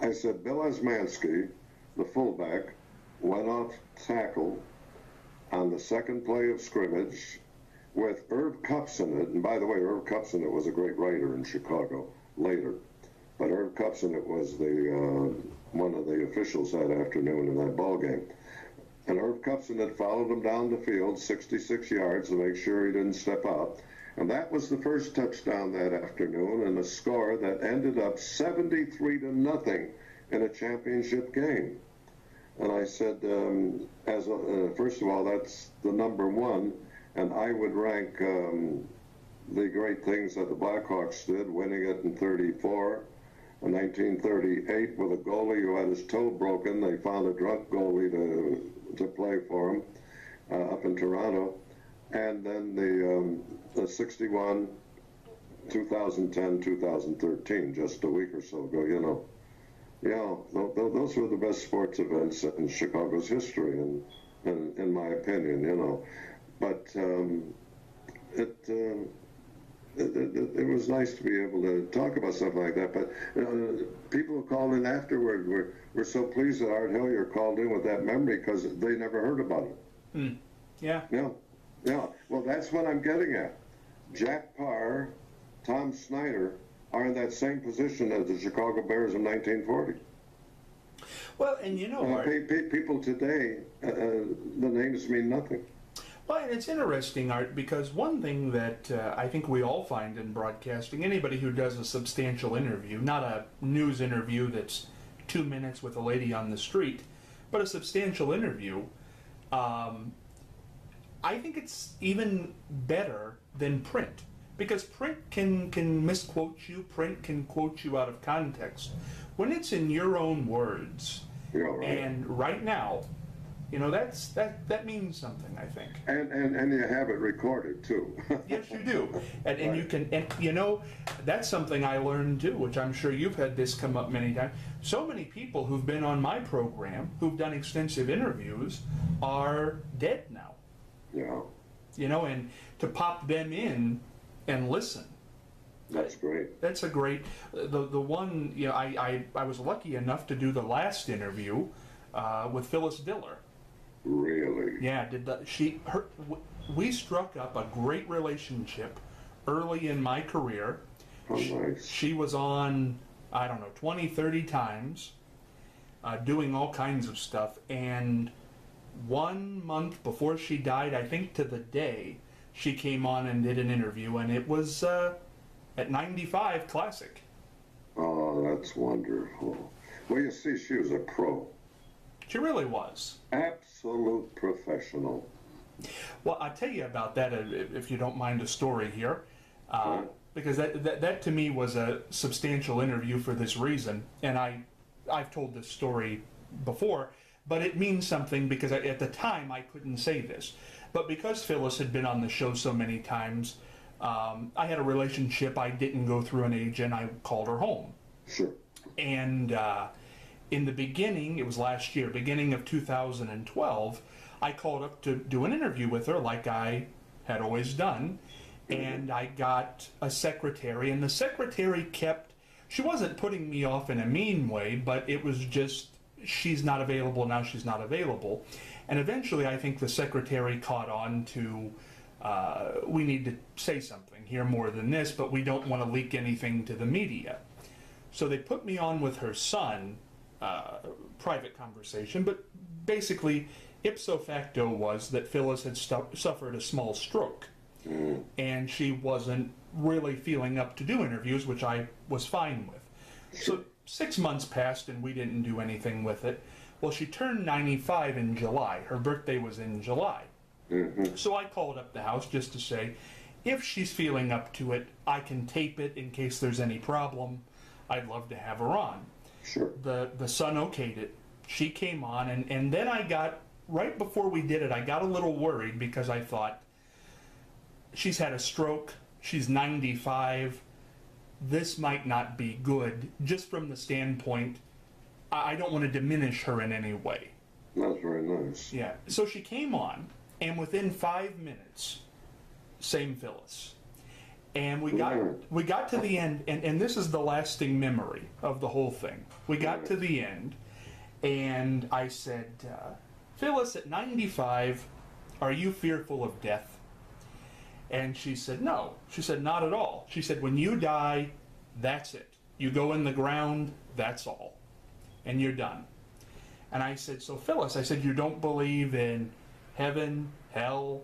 S2: I said, Bill Osmanski, the fullback, went off tackle on the second play of scrimmage with Irv Kupcinet. And by the way, Irv Kupcinet was a great writer in Chicago later. But Irv Kupcinet was the one of the officials that afternoon in that ball game. And Irv Kupcinet followed him down the field 66 yards to make sure he didn't step out. And that was the first touchdown that afternoon, and a score that ended up 73-0 in a championship game. And I said, first of all, that's the number one, and I would rank the great things that the Blackhawks did, winning it in 34, in 1938 with a goalie who had his toe broken. They found a drunk goalie to play for him up in Toronto. And then the 61, 2010, 2013, just a week or so ago, you know. Yeah, those were the best sports events in Chicago's history, in my opinion, you know. But it was nice to be able to talk about stuff like that. But people who called in afterward were so pleased that Art Hellyer called in with that memory because they never heard about it.
S1: Yeah.
S2: Yeah. Yeah. Well, that's what I'm getting at. Jack Parr, Tom Snyder, are in that same position as the Chicago Bears in 1940.
S1: Well, and you know, Art,
S2: people today, the names mean nothing.
S1: well, and it's interesting, Art, because one thing that I think we all find in broadcasting, anybody who does a substantial interview, not a news interview that's 2 minutes with a lady on the street, but a substantial interview, I think it's even better than print. Because print can misquote you, print can quote you out of context. When it's in your own words,
S2: Yeah, right.
S1: and right now, you know, that means something, I think.
S2: And you have it recorded too.
S1: Yes, you do. And you can, and you know, that's something I learned too, which I'm sure you've had this come up many times. So many people who've been on my program, who've done extensive interviews, are dead now.
S2: Yeah,
S1: You know, and to pop them in and listen.
S2: that's great.
S1: That's a great, the one, you know, I was lucky enough to do the last interview with Phyllis Diller.
S2: Really?
S1: Yeah, we struck up a great relationship early in my career.
S2: Oh, nice.
S1: She was on, I don't know, 20, 30 times, doing all kinds of stuff. And 1 month before she died, I think to the day, she came on and did an interview, and it was at 95 Classic.
S2: Oh, that's wonderful. Well, you see, she was a pro.
S1: She really was.
S2: Absolute professional.
S1: Well, I'll tell you about that if you don't mind a story here. Because that to me was a substantial interview for this reason. And I've told this story before, but it means something because at the time I couldn't say this. But because Phyllis had been on the show so many times, I had a relationship. I didn't go through an agent. I called her home.
S2: Sure.
S1: And in the beginning, it was last year, beginning of 2012, I called up to do an interview with her like I had always done. And I got a secretary, and the secretary she wasn't putting me off in a mean way, but it was just, she's not available now, she's not available. And eventually I think the secretary caught on to, we need to say something here more than this, but we don't want to leak anything to the media. So they put me on with her son, private conversation, but basically ipso facto was that Phyllis had suffered a small stroke. And she wasn't really feeling up to do interviews, which I was fine with. So 6 months passed and we didn't do anything with it. Well, she turned 95 in July. Her birthday was in July. So I called up the house just to say, if she's feeling up to it, I can tape it in case there's any problem. I'd love to have her on.
S2: Sure.
S1: The son okayed it. She came on, and then I got, right before we did it, I got a little worried because I thought, she's had a stroke, she's 95, this might not be good, just from the standpoint, I don't want to diminish her in any way.
S2: That's very nice.
S1: Yeah, so she came on, and within 5 minutes, same Phyllis. And we got to the end, and this is the lasting memory of the whole thing. We got to the end, and I said, Phyllis, at 95, are you fearful of death? And she said, no. She said, not at all. She said, when you die, that's it. You go in the ground, that's all. And you're done. And I said, so Phyllis, I said, you don't believe in heaven, hell,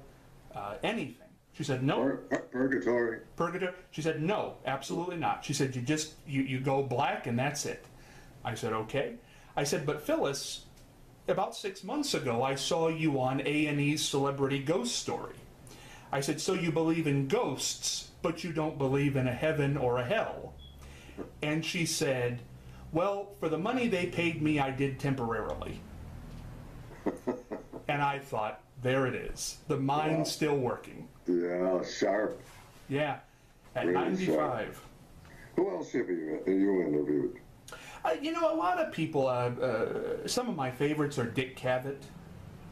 S1: anything? She said, no.
S2: Purgatory.
S1: Purgatory? She said, no, absolutely not. She said, you go black and that's it. I said, okay. I said, but Phyllis, about 6 months ago, I saw you on A&E's Celebrity Ghost Story. I said, so you believe in ghosts, but you don't believe in a heaven or a hell? And she said, well, for the money they paid me, I did temporarily. And I thought, there it is. The mind's still working.
S2: Yeah, sharp.
S1: Yeah, at
S2: Really
S1: 95.
S2: sharp. Who else have you interviewed?
S1: You know, a lot of people, some of my favorites are Dick Cavett.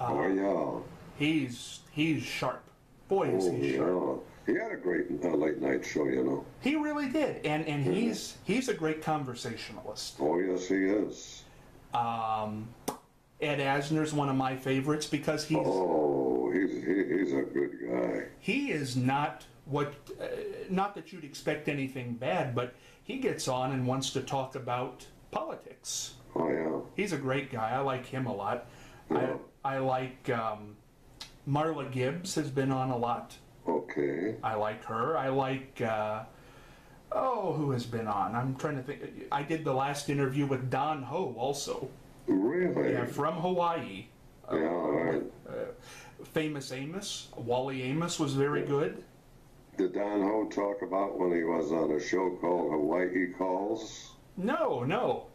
S2: Oh, yeah.
S1: He's sharp. Boy, is he sharp.
S2: He had a great late night show, you know.
S1: He really did, and he's a great conversationalist.
S2: Oh, yes, he is.
S1: Ed Asner's one of my favorites because he's
S2: a good guy.
S1: he is not what, not that you'd expect anything bad, but he gets on and wants to talk about politics.
S2: Oh, yeah.
S1: He's a great guy. I like him a lot.
S2: Yeah.
S1: I like Marla Gibbs has been on a lot.
S2: Okay.
S1: I like her. I like, who has been on? I'm trying to think. I did the last interview with Don Ho also.
S2: Really?
S1: Yeah, from Hawaii.
S2: Yeah, all right.
S1: Famous Amos. Wally Amos was very good.
S2: Did Don Ho talk about when he was on a show called Hawaii Calls?
S1: No.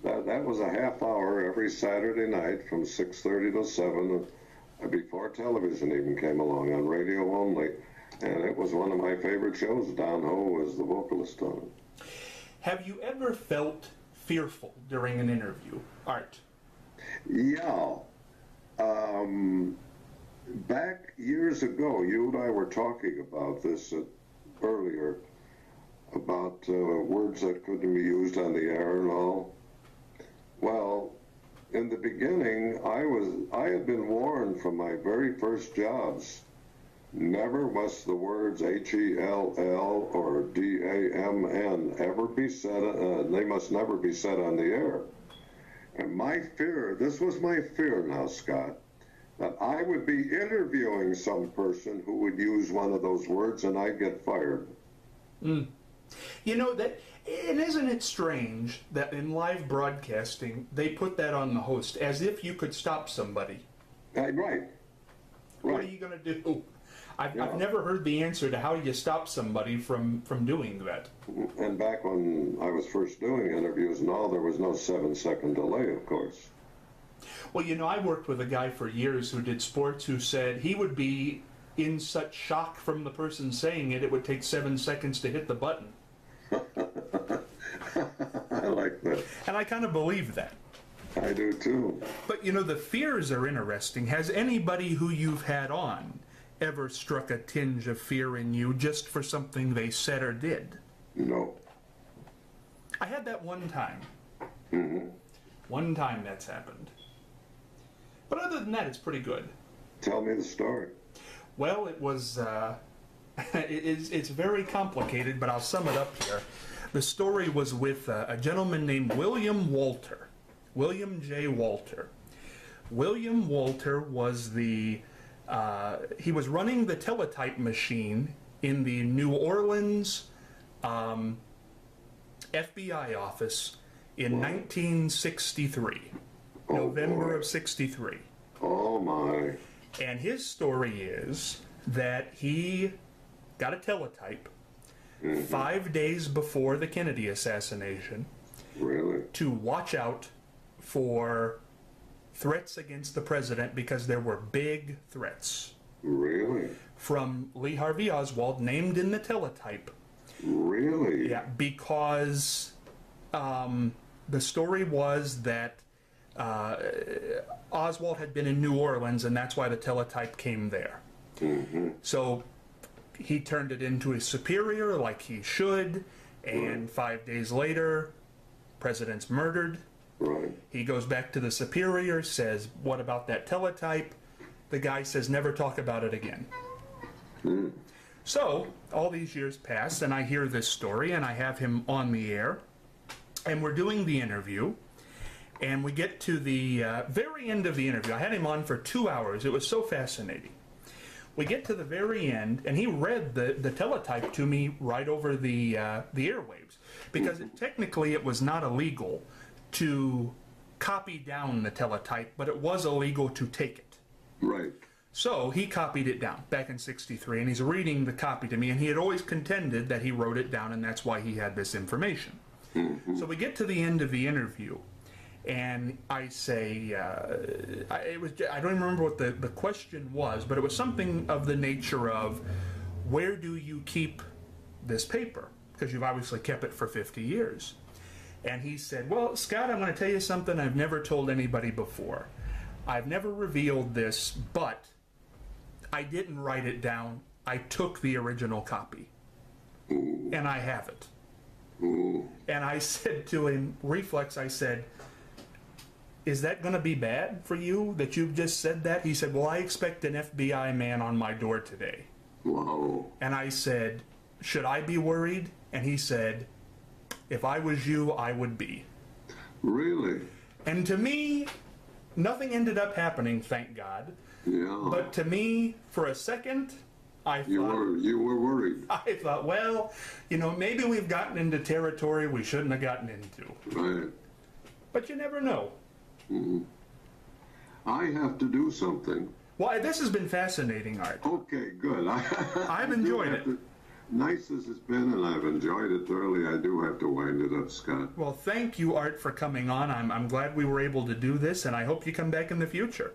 S2: That was a half hour every Saturday night from 6:30 to 7, before television even came along, on radio only. And it was one of my favorite shows. Don Ho was the vocalist on it.
S1: Have you ever felt fearful during an interview, Art?
S2: Yeah. Back years ago, you and I were talking about this earlier, about words that couldn't be used on the air and all. Well, in the beginning, I had been warned from my very first jobs, never must the words H-E-L-L or D-A-M-N ever be said, they must never be said on the air. And my fear, this was my fear now, Scott, that I would be interviewing some person who would use one of those words and I'd get fired.
S1: Mm. You know, and isn't it strange that in live broadcasting, they put that on the host, as if you could stop somebody?
S2: Right.
S1: What are you going to do? I've never heard the answer to how you stop somebody from doing that.
S2: And back when I was first doing interviews and all, there was no 7-second delay, of course.
S1: Well, you know, I worked with a guy for years who did sports who said he would be in such shock from the person saying it, it would take 7 seconds to hit the button.
S2: I like that.
S1: And I kind of believe that.
S2: I do too.
S1: But, you know, the fears are interesting. Has anybody who you've had on ever struck a tinge of fear in you just for something they said or did?
S2: No.
S1: I had that one time.
S2: Mm-hmm.
S1: One time that's happened. But other than that, it's pretty good.
S2: Tell me the story.
S1: Well, it was, it's very complicated, but I'll sum it up here. The story was with a gentleman named William Walter. William J. Walter. William Walter was he was running the teletype machine in the New Orleans FBI office in 1963. November of 63.
S2: Oh my.
S1: And his story is that he got a teletype 5 days before the Kennedy assassination.
S2: Really?
S1: To watch out for threats against the president, because there were big threats.
S2: Really?
S1: From Lee Harvey Oswald, named in the teletype.
S2: Really?
S1: Yeah, because the story was that Oswald had been in New Orleans, and that's why the teletype came there.
S2: Mm-hmm.
S1: So he turned it into his superior, like he should, and 5 days later, president's murdered.
S2: Right.
S1: He goes back to the superior, says, what about that teletype? The guy says, never talk about it again.
S2: Mm.
S1: So, all these years pass, and I hear this story, and I have him on the air, and we're doing the interview, and we get to the very end of the interview. I had him on for 2 hours. It was so fascinating. We get to the very end, and he read the teletype to me right over the airwaves, because technically it was not illegal to copy down the teletype, but it was illegal to take it.
S2: Right.
S1: So he copied it down back in 63, and he's reading the copy to me, and he had always contended that he wrote it down, and that's why he had this information. Mm-hmm. So we get to the end of the interview, and I say, I don't even remember what the question was, but it was something of the nature of, where do you keep this paper? Because you've obviously kept it for 50 years. And he said, well, Scott, I'm going to tell you something I've never told anybody before. I've never revealed this, but I didn't write it down. I took the original copy. And I have it. And I said to him, reflex, I said, is that going to be bad for you that you've just said that? He said, well, I expect an FBI man on my door today.
S2: Wow.
S1: And I said, should I be worried? And he said, if I was you, I would be.
S2: Really?
S1: And to me, nothing ended up happening, thank God.
S2: Yeah.
S1: But to me, for a second, I thought...
S2: You were worried.
S1: I thought, well, maybe we've gotten into territory we shouldn't have gotten into.
S2: Right.
S1: But you never know.
S2: Mm-hmm. I have to do something.
S1: Well, this has been fascinating, Art.
S2: Okay, good.
S1: I've enjoyed it.
S2: Nice as it's been, and I've enjoyed it thoroughly. I do have to wind it up, Scott.
S1: Well, thank you, Art, for coming on. I'm glad we were able to do this, and I hope you come back in the future.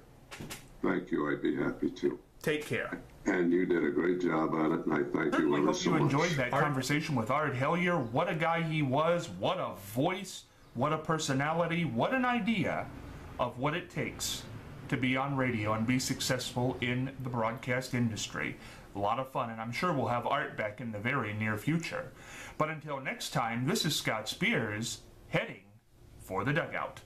S2: Thank you. I'd be happy to.
S1: Take care.
S2: And you did a great job on it, and I thank you ever so much. I hope you enjoyed
S1: that conversation with Art Hellyer. What a guy he was. What a voice. What a personality. What an idea of what it takes to be on radio and be successful in the broadcast industry. A lot of fun, and I'm sure we'll have Art back in the very near future. But until next time, this is Scott Spears, heading for the dugout.